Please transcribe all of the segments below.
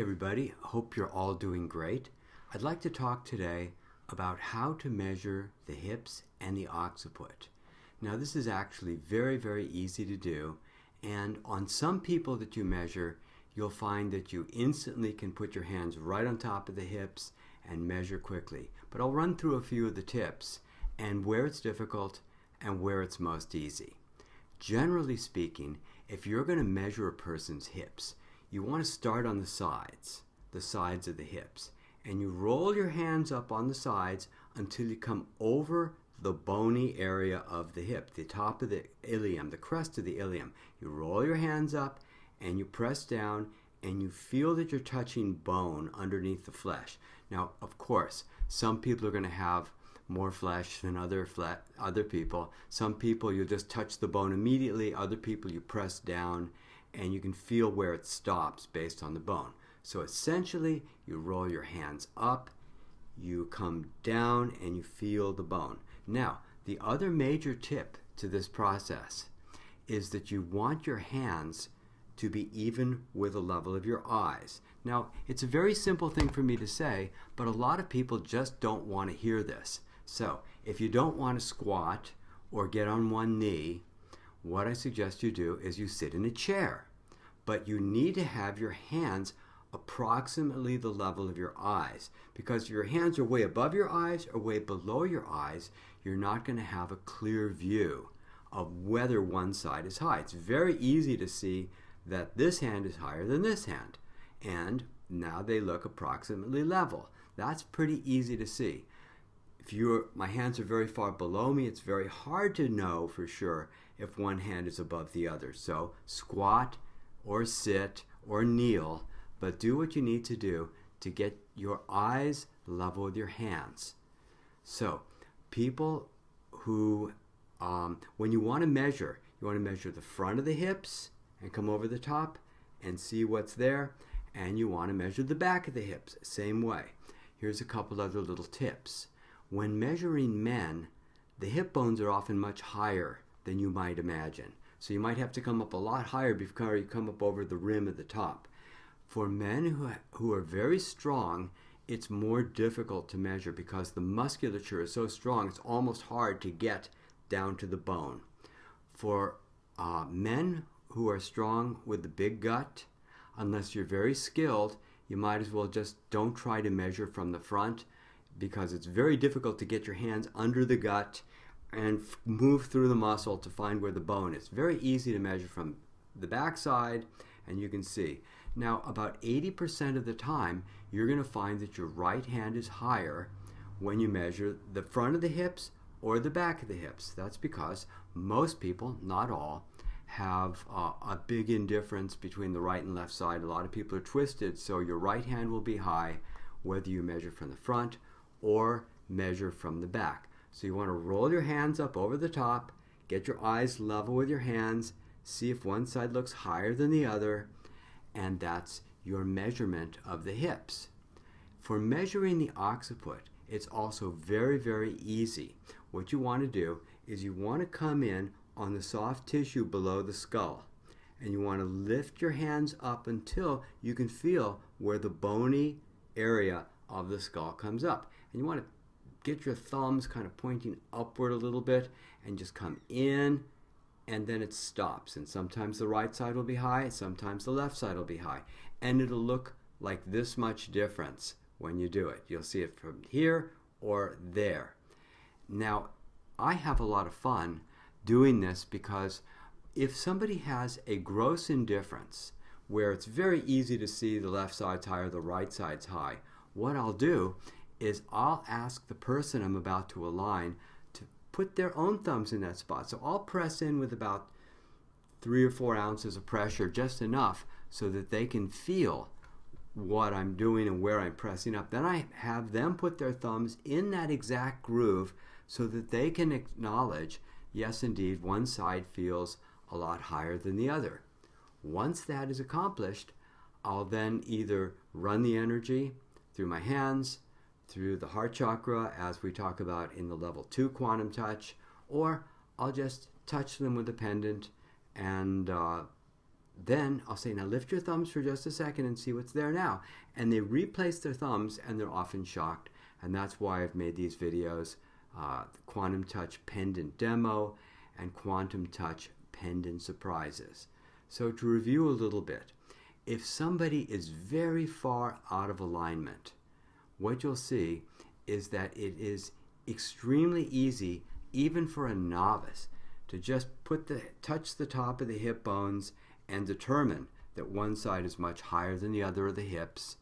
everybody, hope you're all doing great. I'd like to talk today about how to measure the hips and the occiput. Now this is actually very easy to do, and on some people that you measure, you'll find that you instantly can put your hands right on top of the hips and measure quickly. But I'll run through a few of the tips and where it's difficult and where it's most easy. Generally speaking, if you're going to measure a person's hips, you want to start on the sides of the hips, and you roll your hands up on the sides until you come over the bony area of the hip, the top of the ilium, the crest of the ilium. You roll your hands up and you press down and you feel that you're touching bone underneath the flesh. Now, of course, some people are going to have more flesh than other people. Some people you just touch the bone immediately, other people you press down and you can feel where it stops based on the bone. So essentially, you roll your hands up, you come down, and you feel the bone. Now, the other major tip to this process is that you want your hands to be even with the level of your eyes. Now, it's a very simple thing for me to say, but a lot of people just don't want to hear this. So, if you don't want to squat or get on one knee, what I suggest you do is you sit in a chair. But you need to have your hands approximately the level of your eyes, because if your hands are way above your eyes or way below your eyes, you're not going to have a clear view of whether one side is high. It's very easy to see that this hand is higher than this hand, and now they look approximately level. That's pretty easy to see. If my hands are very far below me, it's very hard to know for sure if one hand is above the other. So squat or sit or kneel, but do what you need to do to get your eyes level with your hands. So people who, when you want to measure the front of the hips and come over the top and see what's there, and you want to measure the back of the hips, same way. Here's a couple other little tips. When measuring men, the hip bones are often much higher than you might imagine. So you might have to come up a lot higher before you come up over the rim at the top. For men who are very strong, it's more difficult to measure because the musculature is so strong, it's almost hard to get down to the bone. For men who are strong with the big gut, unless you're very skilled, you might as well just don't try to measure from the front, because it's very difficult to get your hands under the gut and move through the muscle to find where the bone is. Very easy to measure from the backside, and you can see. Now, about 80% of the time, you're going to find that your right hand is higher when you measure the front of the hips or the back of the hips. That's because most people, not all, have a big indifference between the right and left side. A lot of people are twisted, so your right hand will be high whether you measure from the front or measure from the back. So you want to roll your hands up over the top, get your eyes level with your hands, see if one side looks higher than the other, and that's your measurement of the hips. For measuring the occiput, it's also very easy. What you want to do is you want to come in on the soft tissue below the skull, and you want to lift your hands up until you can feel where the bony area of the skull comes up. And you want to get your thumbs kind of pointing upward a little bit and just come in, and then it stops. And sometimes the right side will be high, sometimes the left side will be high. And it'll look like this much difference when you do it. You'll see it from here or there. Now, I have a lot of fun doing this because if somebody has a gross indifference where it's very easy to see the left side's high or the right side's high, what I'll do is I'll ask the person I'm about to align to put their own thumbs in that spot. So I'll press in with about 3 or 4 ounces of pressure, just enough so that they can feel what I'm doing and where I'm pressing up. Then I have them put their thumbs in that exact groove so that they can acknowledge, yes indeed, one side feels a lot higher than the other. Once that is accomplished, I'll then either run the energy through my hands, through the heart chakra, as we talk about in the level 2 quantum touch, or I'll just touch them with a pendant and then I'll say, now lift your thumbs for just a second and see what's there now. And they replace their thumbs, and they're often shocked. And that's why I've made these videos, the Quantum Touch Pendant Demo and Quantum Touch Pendant Surprises. So to review a little bit, if somebody is very far out of alignment, what you'll see is that it is extremely easy, even for a novice, to just touch the top of the hip bones and determine that one side is much higher than the other of the hips.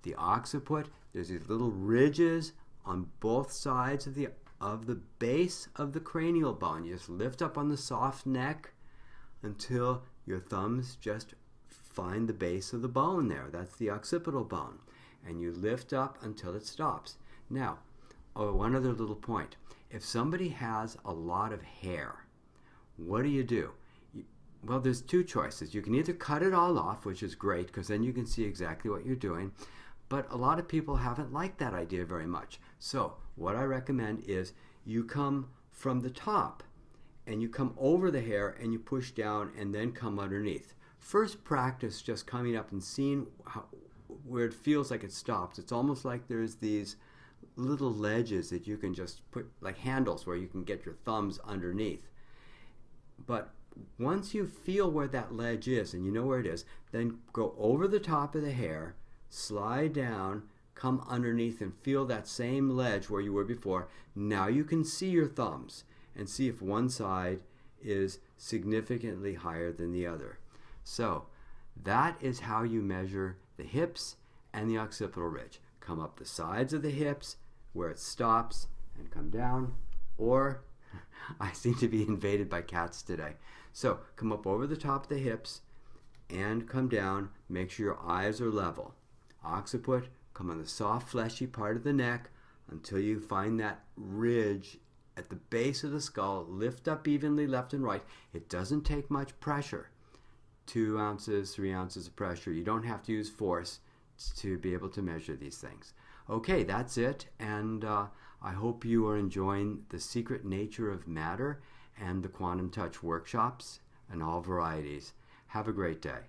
The occiput, there's these little ridges on both sides of the base of the cranial bone. You just lift up on the soft neck until your thumbs just find the base of the bone there. That's the occipital bone. And you lift up until it stops. Now, one other little point. If somebody has a lot of hair, what do? Well, there's two choices. You can either cut it all off, which is great, because then you can see exactly what you're doing. But a lot of people haven't liked that idea very much. So what I recommend is you come from the top, and you come over the hair, and you push down, and then come underneath. First practice just coming up and seeing where it feels like it stops. It's almost like there's these little ledges that you can just put, like handles, where you can get your thumbs underneath. But once you feel where that ledge is, and you know where it is, then go over the top of the hair, slide down, come underneath, and feel that same ledge where you were before. Now you can see your thumbs and see if one side is significantly higher than the other. So that is how you measure the hips and the occipital ridge. Come up the sides of the hips where it stops and come down, or I seem to be invaded by cats today. So come up over the top of the hips and come down. Make sure your eyes are level. Occiput, come on the soft fleshy part of the neck until you find that ridge at the base of the skull. Lift up evenly left and right. It doesn't take much pressure. 2 ounces, 3 ounces of pressure. You don't have to use force to be able to measure these things. Okay, that's it, and I hope you are enjoying The Secret Nature of Matter and the Quantum Touch workshops and all varieties. Have a great day.